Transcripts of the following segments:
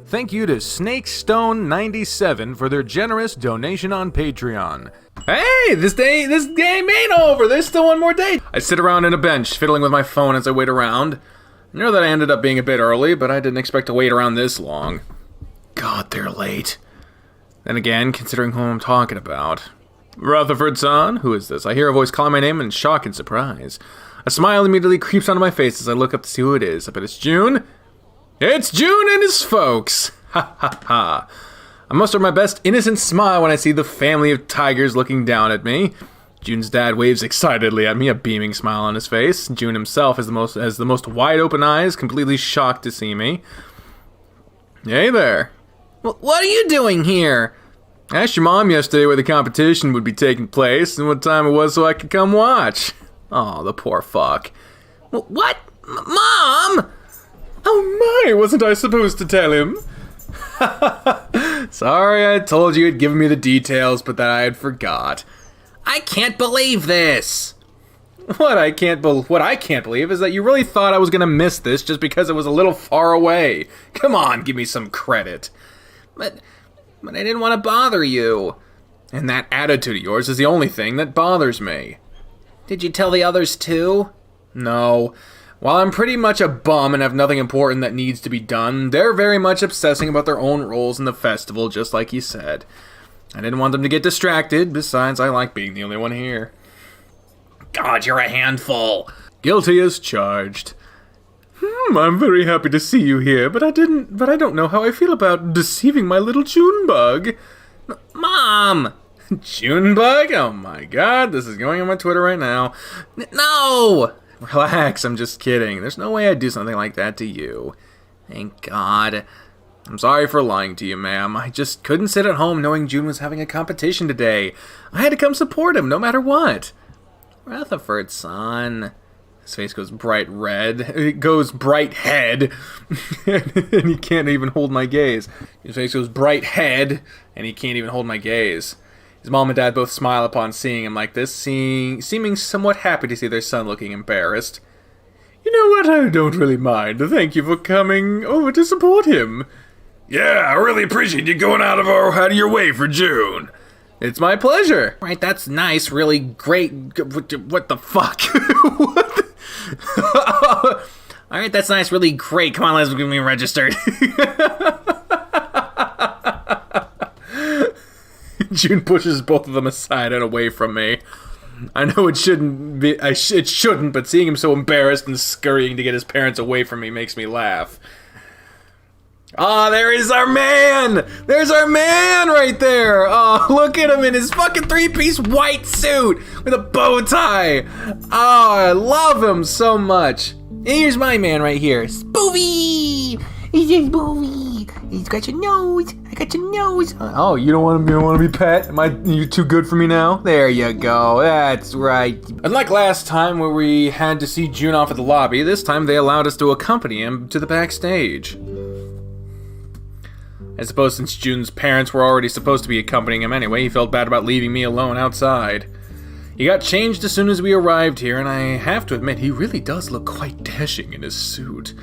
Thank you to SnakeStone97 for their generous donation on Patreon. Hey, this game ain't over. There's still one more day. I sit around on a bench, fiddling with my phone as I wait around. I know that I ended up being a bit early, but I didn't expect to wait around this long. God, they're late. Then again, considering who I'm talking about. BriarsThorne? Who is this? I hear a voice calling my name in shock and surprise. A smile immediately creeps onto my face as I look up to see who it is. I bet it's June. It's June and his folks! Ha ha ha. I muster my best innocent smile when I see the family of tigers looking down at me. June's dad waves excitedly at me, a beaming smile on his face. June himself has the most wide-open eyes, completely shocked to see me. Hey there. What are you doing here? I asked your mom yesterday where the competition would be taking place and what time it was so I could come watch. Oh, the poor fuck. What? Mom? Oh my, wasn't I supposed to tell him? Sorry, I told you you'd given me the details, but that I had forgot. I can't believe this! What I can't believe is that you really thought I was gonna miss this just because it was a little far away. Come on, give me some credit. But I didn't want to bother you. And that attitude of yours is the only thing that bothers me. Did you tell the others too? No. While I'm pretty much a bum and have nothing important that needs to be done, they're very much obsessing about their own roles in the festival, just like you said. I didn't want them to get distracted, besides I like being the only one here. God, you're a handful! Guilty as charged. I'm very happy to see you here, but I don't know how I feel about deceiving my little Junbug. Mom! Junbug? Oh my god, this is going on my Twitter right now. No! Relax, I'm just kidding. There's no way I'd do something like that to you. Thank God. I'm sorry for lying to you, ma'am. I just couldn't sit at home knowing June was having a competition today. I had to come support him, no matter what. BriarsThorne. His face goes bright red. It goes bright head. And he can't even hold my gaze. His face goes bright head, and he can't even hold my gaze. His mom and dad both smile upon seeing him like this, seeming somewhat happy to see their son looking embarrassed. You know what? I don't really mind. Thank you for coming over to support him. Yeah, I really appreciate you going out of your way for June. It's my pleasure. Right, that's nice, really great. What the fuck? What? Alright, that's nice, really great. Come on, let's get me registered. June pushes both of them aside and away from me. I know it shouldn't be. It shouldn't, but seeing him so embarrassed and scurrying to get his parents away from me makes me laugh. Ah, there is our man! There's our man right there! Oh, look at him in his fucking three-piece white suit with a bow tie! Oh, I love him so much. And here's my man right here. Spoovy! He's just Spoovy! He's got your nose! I got your nose! Oh, you don't want to be pet? You too good for me now? There you go, that's right. Unlike last time where we had to see June off at the lobby, this time they allowed us to accompany him to the backstage. I suppose since June's parents were already supposed to be accompanying him anyway, he felt bad about leaving me alone outside. He got changed as soon as we arrived here, and I have to admit, he really does look quite dashing in his suit.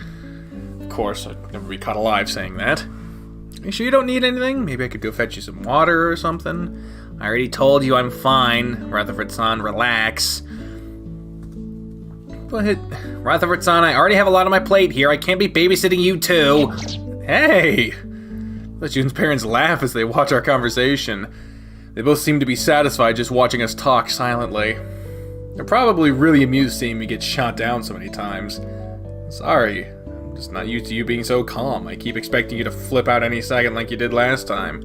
Of course, I'd never be caught alive saying that. Are you sure you don't need anything? Maybe I could go fetch you some water or something? I already told you I'm fine. BriarsThorne, relax. But, BriarsThorne, I already have a lot on my plate here. I can't be babysitting you too. Hey! Let June's parents laugh as they watch our conversation. They both seem to be satisfied just watching us talk silently. They're probably really amused seeing me get shot down so many times. Sorry, I'm just not used to you being so calm. I keep expecting you to flip out any second like you did last time.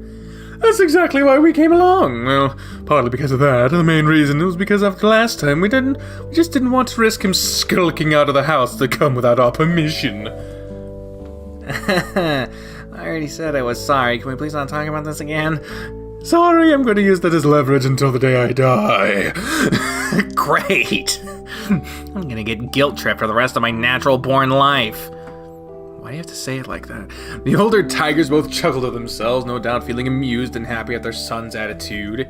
That's exactly why we came along. Well, partly because of that. The main reason was because after last time we just didn't want to risk him skulking out of the house to come without our permission. I already said I was sorry. Can we please not talk about this again? Sorry, I'm going to use that as leverage until the day I die. Great! I'm going to get guilt-tripped for the rest of my natural-born life. Why do you have to say it like that? The older tigers both chuckled to themselves, no doubt feeling amused and happy at their son's attitude.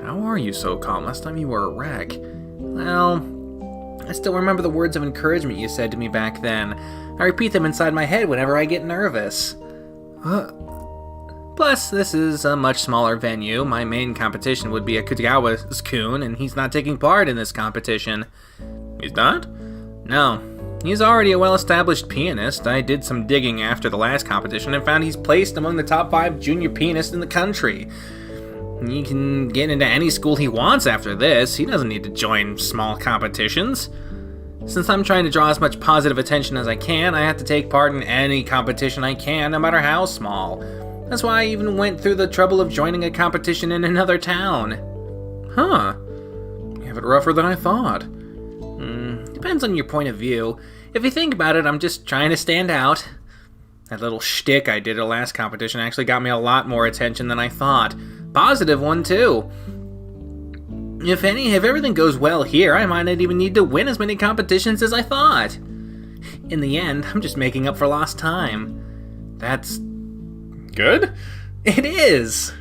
How are you so calm? Last time you were a wreck. Well, I still remember the words of encouragement you said to me back then. I repeat them inside my head whenever I get nervous. Plus, this is a much smaller venue. My main competition would be a Kutagawa-kun, and he's not taking part in this competition. He's not? No. He's already a well-established pianist. I did some digging after the last competition and found he's placed among the top 5 junior pianists in the country. He can get into any school he wants after this. He doesn't need to join small competitions. Since I'm trying to draw as much positive attention as I can, I have to take part in any competition I can, no matter how small. That's why I even went through the trouble of joining a competition in another town. Huh. You have it rougher than I thought. Depends on your point of view. If you think about it, I'm just trying to stand out. That little shtick I did at the last competition actually got me a lot more attention than I thought. Positive one, too. If everything goes well here, I might not even need to win as many competitions as I thought. In the end, I'm just making up for lost time. That's good? It is!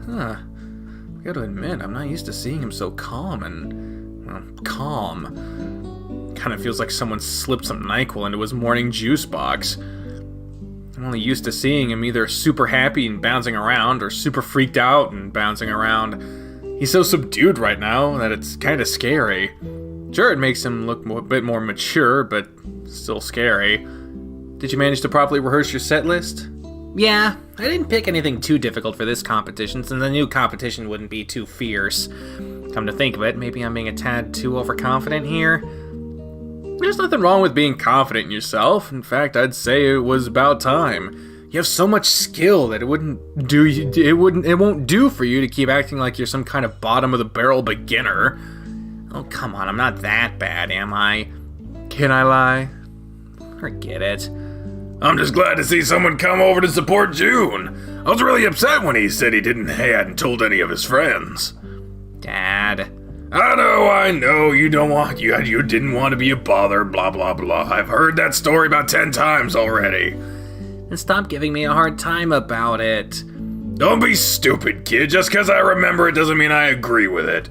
Huh. I gotta admit, I'm not used to seeing him so calm and, calm. Kinda feels like someone slipped some NyQuil into his morning juice box. I'm only used to seeing him either super happy and bouncing around, or super freaked out and bouncing around. He's so subdued right now that it's kinda scary. Sure, it makes him look a bit more mature, but still scary. Did you manage to properly rehearse your set list? Yeah, I didn't pick anything too difficult for this competition, since the new competition wouldn't be too fierce. Come to think of it, maybe I'm being a tad too overconfident here. There's nothing wrong with being confident in yourself. In fact, I'd say it was about time. You have so much skill that it won't do for you to keep acting like you're some kind of bottom-of-the-barrel beginner. Oh, come on, I'm not that bad, am I? Can I lie? Forget it. I'm just glad to see someone come over to support June. I was really upset when he said he hadn't told any of his friends. Dad. I know, you didn't want to be a bother, blah blah blah. I've heard that story about 10 times already. And stop giving me a hard time about it. Don't be stupid, kid. Just because I remember it doesn't mean I agree with it.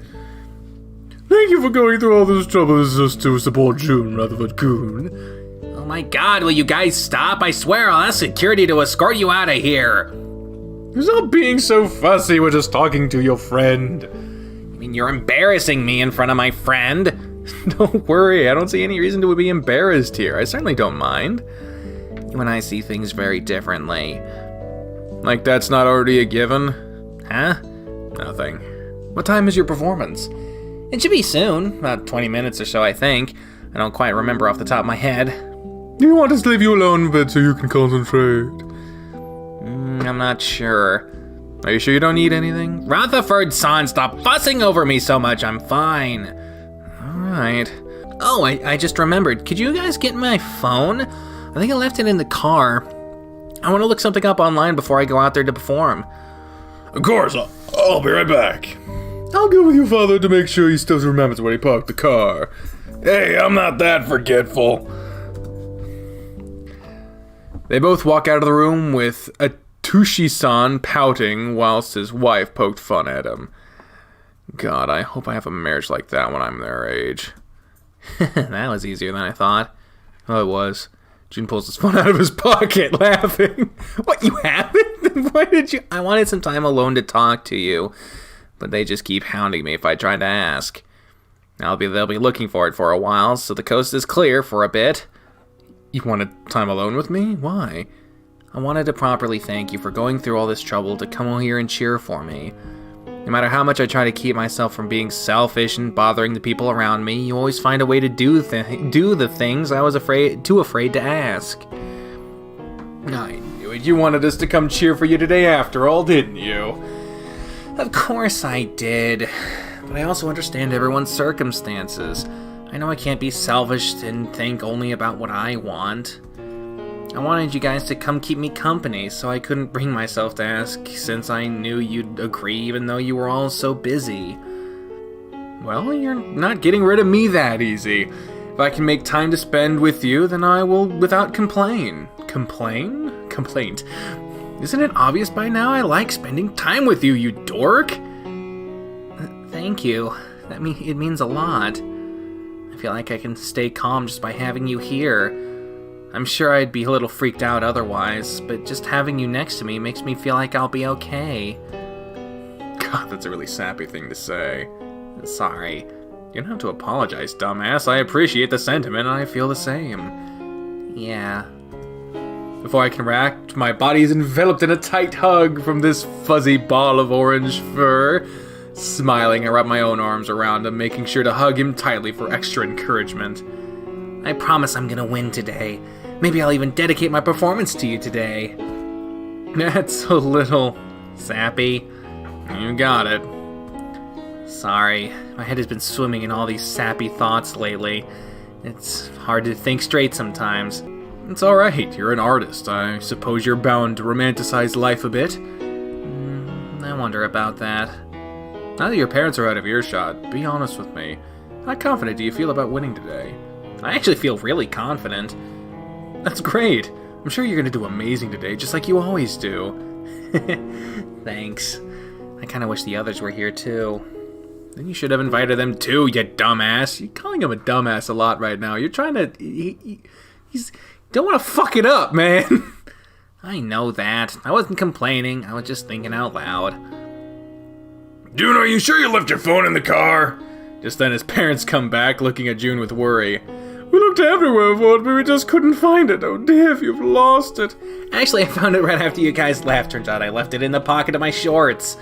Thank you for going through all this trouble just to support June rather than Kun. Oh my god, will you guys stop? I swear I'll ask security to escort you out of here. Stop being so fussy, we're just talking to your friend. I mean, you're embarrassing me in front of my friend. Don't worry, I don't see any reason to be embarrassed here. I certainly don't mind. You and I see things very differently. Like that's not already a given? Huh? Nothing. What time is your performance? It should be soon, about 20 minutes or so, I think. I don't quite remember off the top of my head. Do you want us to leave you alone a bit so you can concentrate? I'm not sure. Are you sure you don't need anything? Rutherford-san, stop fussing over me so much, I'm fine. Alright. Oh, I just remembered. Could you guys get my phone? I think I left it in the car. I want to look something up online before I go out there to perform. Of course, I'll be right back. I'll go with your father to make sure he still remembers where he parked the car. Hey, I'm not that forgetful. They both walk out of the room with Atushi-san pouting whilst his wife poked fun at him. God, I hope I have a marriage like that when I'm their age. That was easier than I thought. Oh, it was. Jun pulls his phone out of his pocket, laughing. What, you haven't? Why did you? I wanted some time alone to talk to you, but they just keep hounding me if I try to ask. They'll be looking for it for a while, so the coast is clear for a bit. You wanted time alone with me? Why? I wanted to properly thank you for going through all this trouble to come here and cheer for me. No matter how much I try to keep myself from being selfish and bothering the people around me, you always find a way to do the things I was too afraid to ask. I knew it. You wanted us to come cheer for you today after all, didn't you? Of course I did. But I also understand everyone's circumstances. I know I can't be selfish and think only about what I want. I wanted you guys to come keep me company, so I couldn't bring myself to ask, since I knew you'd agree even though you were all so busy. Well, you're not getting rid of me that easy. If I can make time to spend with you, then I will without complaint. Complaint? Isn't it obvious by now I like spending time with you, you dork? Thank you. It means a lot. I feel like I can stay calm just by having you here. I'm sure I'd be a little freaked out otherwise, but just having you next to me makes me feel like I'll be okay. God, that's a really sappy thing to say. Sorry. You don't have to apologize, dumbass. I appreciate the sentiment, and I feel the same. Yeah. Before I can react, my body is enveloped in a tight hug from this fuzzy ball of orange fur. Smiling, I wrap my own arms around him, making sure to hug him tightly for extra encouragement. I promise I'm gonna win today. Maybe I'll even dedicate my performance to you today. That's a little sappy. You got it. Sorry, my head has been swimming in all these sappy thoughts lately. It's hard to think straight sometimes. It's alright, you're an artist. I suppose you're bound to romanticize life a bit. I wonder about that. Now that your parents are out of earshot, be honest with me. How confident do you feel about winning today? I actually feel really confident. That's great. I'm sure you're gonna do amazing today, just like you always do. Thanks. I kinda wish the others were here too. Then you should have invited them too, you dumbass. You're calling him a dumbass a lot right now. You're trying to... He's... Don't want to fuck it up, man. I know that. I wasn't complaining. I was just thinking out loud. June, are you sure you left your phone in the car? Just then his parents come back, looking at June with worry. We looked everywhere for it, but we just couldn't find it. Oh dear, if you've lost it. Actually, I found it right after you guys left. Turns out I left it in the pocket of my shorts.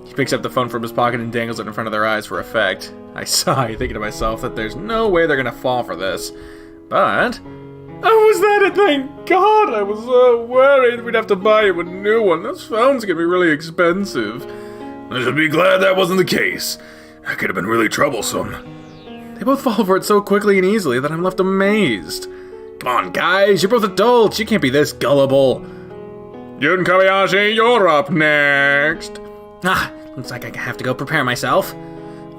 He picks up the phone from his pocket and dangles it in front of their eyes for effect. I sigh, thinking to myself that there's no way they're gonna fall for this. But... Oh, was that it? Thank God! I was so worried we'd have to buy him a new one. This phone's gonna be really expensive. I should be glad that wasn't the case. That could have been really troublesome. They both fall for it so quickly and easily that I'm left amazed. Come on, guys, you're both adults. You can't be this gullible. Jun Kobayashi, you're up next. Looks like I have to go prepare myself.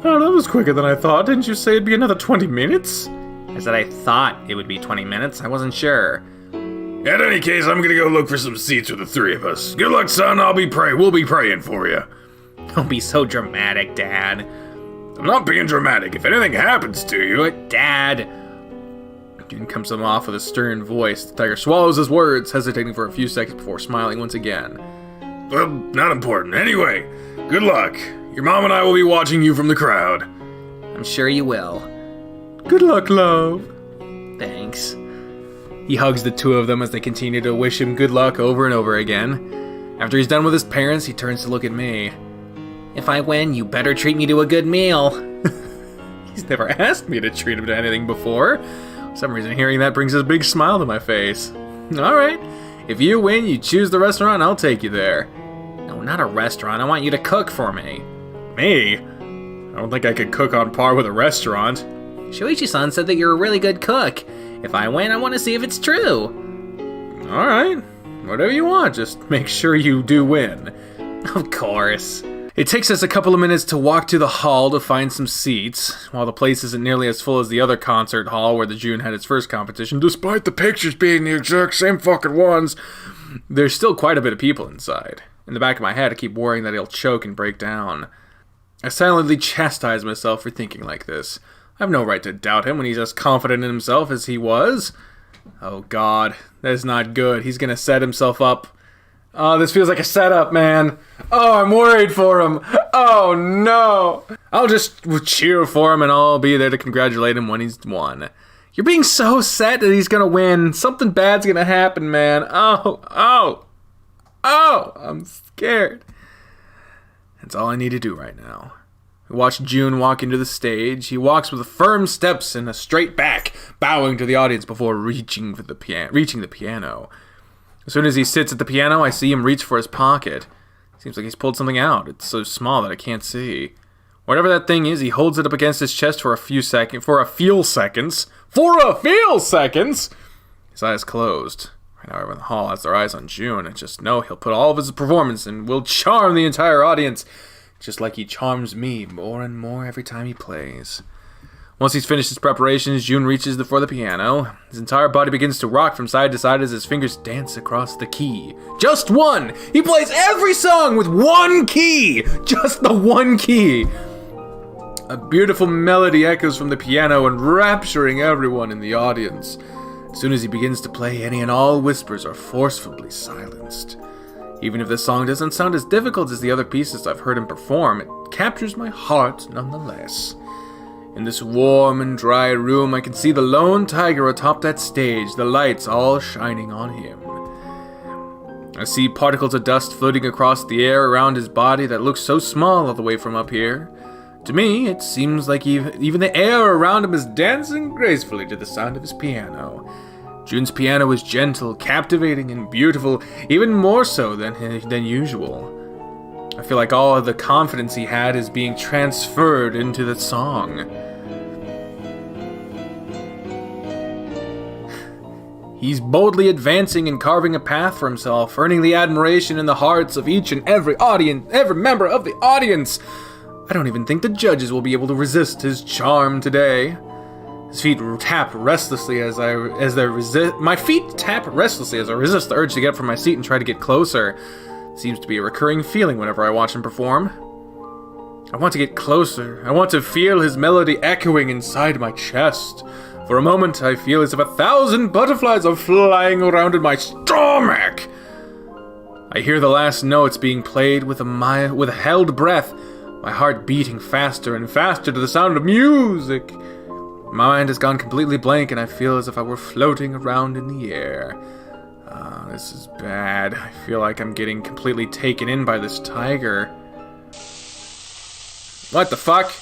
Oh, that was quicker than I thought. Didn't you say it'd be another 20 minutes? I said I thought it would be 20 minutes. I wasn't sure. In any case, I'm gonna go look for some seats for the three of us. Good luck, son. We'll be praying for you. Don't be so dramatic, Dad. I'm not being dramatic. If anything happens to you... But, Dad... June comes them off with a stern voice. The tiger swallows his words, hesitating for a few seconds before smiling once again. Well, not important. Anyway, good luck. Your mom and I will be watching you from the crowd. I'm sure you will. Good luck, love. Thanks. He hugs the two of them as they continue to wish him good luck over and over again. After he's done with his parents, he turns to look at me. If I win, you better treat me to a good meal. He's never asked me to treat him to anything before. For some reason, hearing that brings a big smile to my face. Alright, if you win, you choose the restaurant, I'll take you there. No, not a restaurant. I want you to cook for me. Me? I don't think I could cook on par with a restaurant. Shuichi-san said that you're a really good cook. If I win, I want to see if it's true. Alright, whatever you want, just make sure you do win. Of course. It takes us a couple of minutes to walk to the hall to find some seats. While the place isn't nearly as full as the other concert hall where the June had its first competition, despite the pictures being the exact same fucking ones, there's still quite a bit of people inside. In the back of my head, I keep worrying that he'll choke and break down. I silently chastise myself for thinking like this. I have no right to doubt him when he's as confident in himself as he was. Oh God, that is not good. He's gonna set himself up. Oh, this feels like a setup, man. Oh, I'm worried for him. Oh no. I'll just cheer for him and I'll be there to congratulate him when he's won. You're being so set that he's gonna win. Something bad's gonna happen, man. Oh, I'm scared. That's all I need to do right now. We watch June walk into the stage. He walks with firm steps and a straight back, bowing to the audience before reaching the piano. As soon as he sits at the piano, I see him reach for his pocket. Seems like he's pulled something out. It's so small that I can't see. Whatever that thing is, he holds it up against his chest for a few seconds. His eyes closed. Right now, everyone in the hall has their eyes on June, and just know he'll put all of his performance and will charm the entire audience, just like he charms me more and more every time he plays. Once he's finished his preparations, June reaches for the piano. His entire body begins to rock from side to side as his fingers dance across the key. Just one! He plays every song with one key! Just the one key! A beautiful melody echoes from the piano, enrapturing everyone in the audience. As soon as he begins to play, any and all whispers are forcefully silenced. Even if the song doesn't sound as difficult as the other pieces I've heard him perform, it captures my heart nonetheless. In this warm and dry room, I can see the lone tiger atop that stage, the lights all shining on him. I see particles of dust floating across the air around his body that looks so small all the way from up here. To me, it seems like even the air around him is dancing gracefully to the sound of his piano. Jun's piano is gentle, captivating, and beautiful, even more so than usual. I feel like all of the confidence he had is being transferred into the song. He's boldly advancing and carving a path for himself, earning the admiration in the hearts of each and every member of the audience. I don't even think the judges will be able to resist his charm today. His feet tap restlessly my feet tap restlessly as I resist the urge to get up from my seat and try to get closer. It seems to be a recurring feeling whenever I watch him perform. I want to get closer. I want to feel his melody echoing inside my chest. For a moment, I feel as if 1,000 butterflies are flying around in my stomach. I hear the last notes being played with a held breath, my heart beating faster and faster to the sound of music. My mind has gone completely blank, and I feel as if I were floating around in the air. This is bad. I feel like I'm getting completely taken in by this tiger. What the fuck?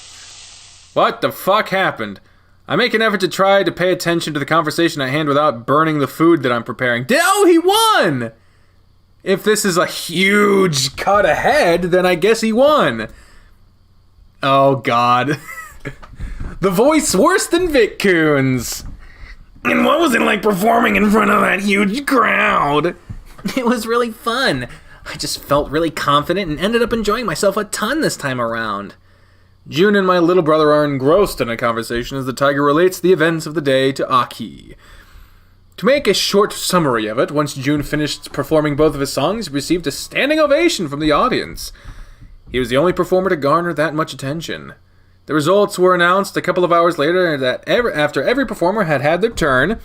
What the fuck happened? I make an effort to try to pay attention to the conversation at hand without burning the food that I'm preparing. Oh, he won! If this is a huge cut ahead, then I guess he won. Oh, God. The voice worse than Vic Coons. And what was it like performing in front of that huge crowd? It was really fun. I just felt really confident and ended up enjoying myself a ton this time around. Jun and my little brother are engrossed in a conversation as the tiger relates the events of the day to Aki. To make a short summary of it, once Jun finished performing both of his songs, he received a standing ovation from the audience. He was the only performer to garner that much attention. The results were announced a couple of hours later that after every performer had had their turn,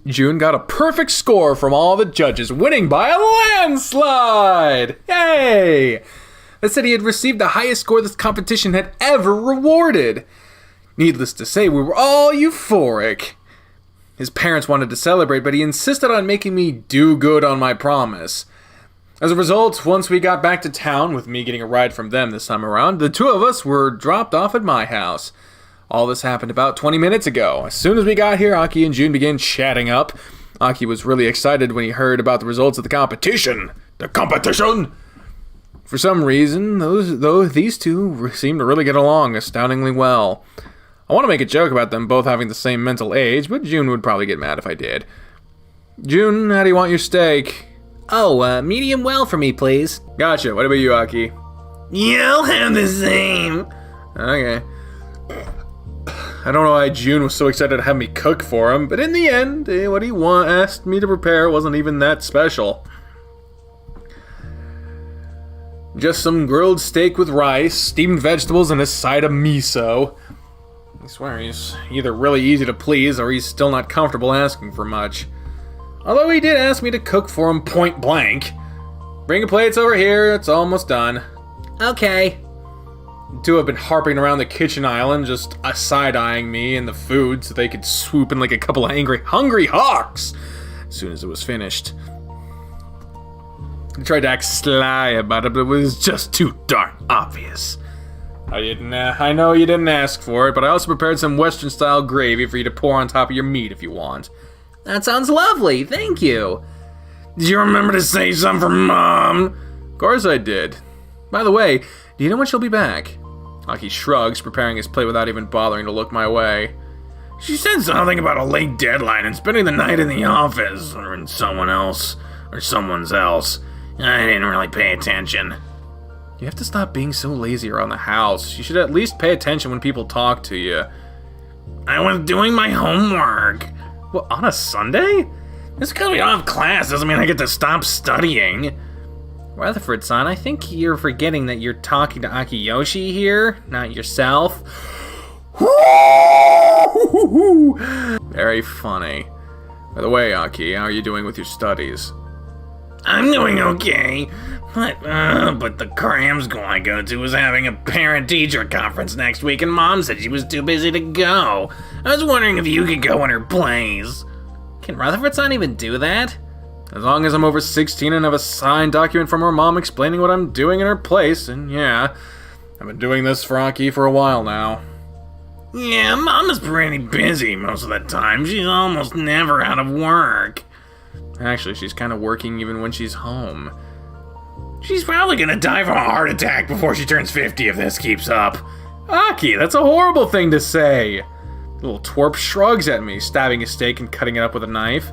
Jun got a perfect score from all the judges, winning by a landslide! Yay! That said, he had received the highest score this competition had ever rewarded. Needless to say, we were all euphoric. His parents wanted to celebrate, but he insisted on making me do good on my promise. As a result, once we got back to town, with me getting a ride from them this time around, the two of us were dropped off at my house. All this happened about 20 minutes ago. As soon as we got here, Aki and Jun began chatting up. Aki was really excited when he heard about the results of the competition. The competition? For some reason, these two seem to really get along astoundingly well. I want to make a joke about them both having the same mental age, but Jun would probably get mad if I did. Jun, how do you want your steak? Oh, medium well for me, please. Gotcha. What about you, Aki? Yeah, I'll have the same. Okay. I don't know why Jun was so excited to have me cook for him, but in the end, what he asked me to prepare wasn't even that special. Just some grilled steak with rice, steamed vegetables, and a side of miso. I swear he's either really easy to please or he's still not comfortable asking for much. Although he did ask me to cook for him point blank. Bring your plates over here, it's almost done. Okay. The two have been harping around the kitchen island, just side-eyeing me and the food so they could swoop in like a couple of hungry hawks as soon as it was finished. I tried to act sly about it, but it was just too darn obvious. I know you didn't ask for it, but I also prepared some Western-style gravy for you to pour on top of your meat if you want. That sounds lovely, thank you. Did you remember to say something for Mom? Of course I did. By the way, do you know when she'll be back? Aki shrugs, preparing his plate without even bothering to look my way. She said something about a late deadline and spending the night in the office, or in someone's else. I didn't really pay attention. You have to stop being so lazy around the house. You should at least pay attention when people talk to you. I was doing my homework. What, on a Sunday? Just because we don't have class doesn't mean I get to stop studying. Rutherford-san, I think you're forgetting that you're talking to Akiyoshi here, not yourself. Very funny. By the way, Aki, how are you doing with your studies? I'm doing okay, but the cram school I go to is having a parent-teacher conference next week, and Mom said she was too busy to go. I was wondering if you could go in her place. Can RTHRN even do that? As long as I'm over 16 and have a signed document from her mom explaining what I'm doing in her place, and yeah, I've been doing this for Aki for a while now. Yeah, Mom is pretty busy most of the time. She's almost never out of work. Actually, she's kind of working even when she's home. She's probably gonna die from a heart attack before she turns 50 if this keeps up. Aki, that's a horrible thing to say. The little twerp shrugs at me, stabbing a steak and cutting it up with a knife.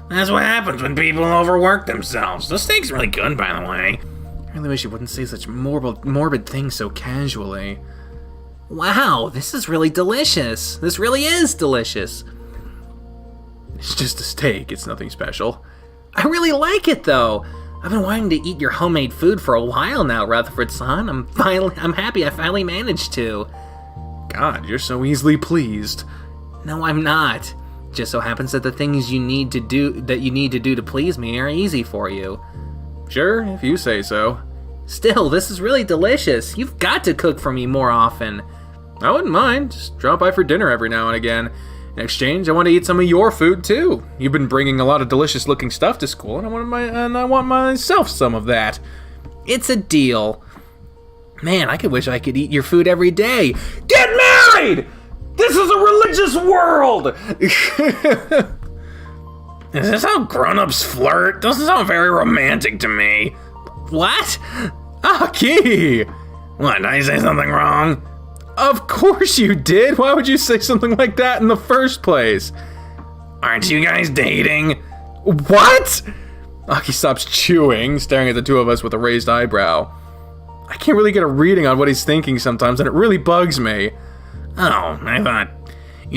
That's what happens when people overwork themselves. The steak's really good, by the way. I really wish you wouldn't say such morbid things so casually. Wow, this is really delicious. This really is delicious. It's just a steak, it's nothing special. I really like it, though. I've been wanting to eat your homemade food for a while now, RTHRN. I'm happy I finally managed to. God, you're so easily pleased. No, I'm not. Just so happens that the things you need to do to please me are easy for you. Sure, if you say so. Still, this is really delicious. You've got to cook for me more often. I wouldn't mind. Just drop by for dinner every now and again. In exchange, I want to eat some of your food too. You've been bringing a lot of delicious-looking stuff to school, and I want myself some of that. It's a deal. Man, I could wish I could eat your food every day. Get married! This is a religious world! Is this how grown-ups flirt? Doesn't sound very romantic to me. What? Aki! What, did I say something wrong? Of course you did! Why would you say something like that in the first place? Aren't you guys dating? What? Aki stops chewing, staring at the two of us with a raised eyebrow. I can't really get a reading on what he's thinking sometimes, and it really bugs me. Oh, I thought,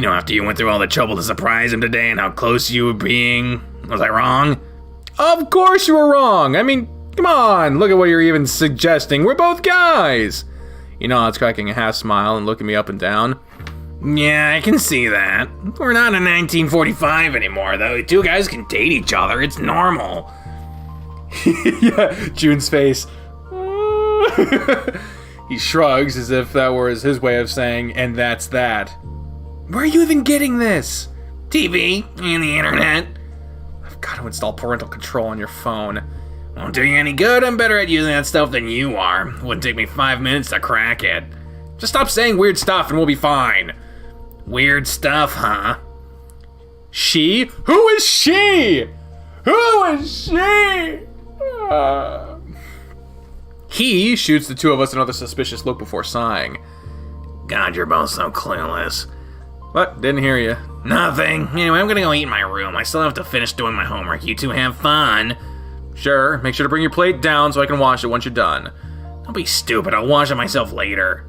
after you went through all the trouble to surprise him today and how close you were being, was I wrong? Of course you were wrong! I mean, come on, look at what you're even suggesting. We're both guys! He nods, cracking a half smile and looking me up and down. Yeah, I can see that. We're not in 1945 anymore, though. Two guys can date each other. It's normal. Yeah, June's face. He shrugs as if that were his way of saying, and that's that. Where are you even getting this? TV and the internet. I've got to install parental control on your phone. Won't do you any good. I'm better at using that stuff than you are. Wouldn't take me 5 minutes to crack it. Just stop saying weird stuff and we'll be fine. Weird stuff, huh? She? Who is she? Who is she? He shoots the two of us another suspicious look before sighing. God, you're both so clueless. What? Didn't hear you. Nothing. Anyway, I'm gonna go eat in my room. I still have to finish doing my homework. You two have fun. Sure, make sure to bring your plate down so I can wash it once you're done. Don't be stupid, I'll wash it myself later.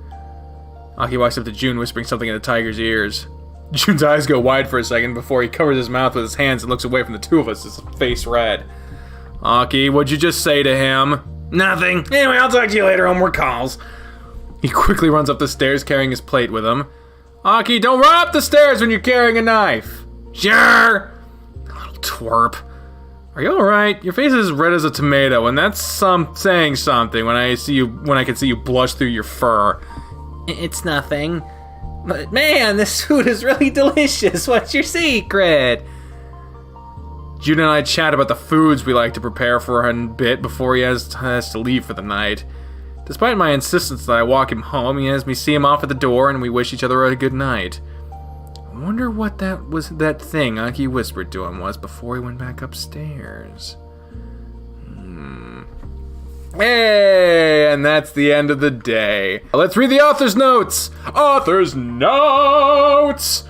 Aki walks up to June, whispering something in the tiger's ears. June's eyes go wide for a second before he covers his mouth with his hands and looks away from the two of us, his face red. Aki, what'd you just say to him? Nothing. Anyway, I'll talk to you later, homework calls. He quickly runs up the stairs carrying his plate with him. Aki, don't run up the stairs when you're carrying a knife. Sure. Little twerp. Are you alright? Your face is as red as a tomato, and that's saying something when I can see you blush through your fur. It's nothing. But man, this food is really delicious. What's your secret? Jude and I chat about the foods we like to prepare for him a bit before he has to leave for the night. Despite my insistence that I walk him home, he has me see him off at the door and we wish each other a good night. I wonder what that thing Aki whispered to him was before he went back upstairs. Hey, and that's the end of the day. Let's read the author's notes. Author's notes!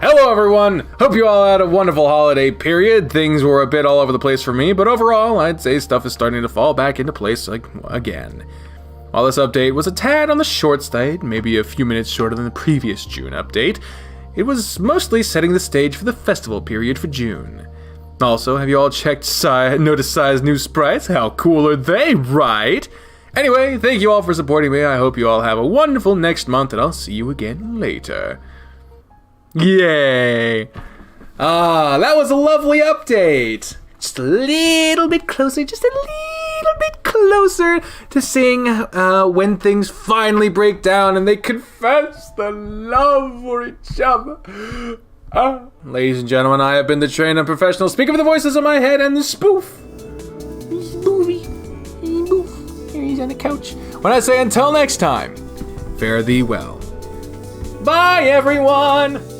Hello everyone, hope you all had a wonderful holiday period. Things were a bit all over the place for me, but overall I'd say stuff is starting to fall back into place again. While this update was a tad on the short side, maybe a few minutes shorter than the previous June update, it was mostly setting the stage for the festival period for June. Also, have you all checked noticed Sai's new sprites? How cool are they, right? Anyway, thank you all for supporting me. I hope you all have a wonderful next month, and I'll see you again later. Yay! Ah, that was a lovely update. Just a little bit closer, to seeing when things finally break down and they confess their love for each other. Ladies and gentlemen, I have been the trained and professional speaker of the voices in my head and the spoof. Here he's on the couch. When I say until next time, fare thee well. Bye, everyone!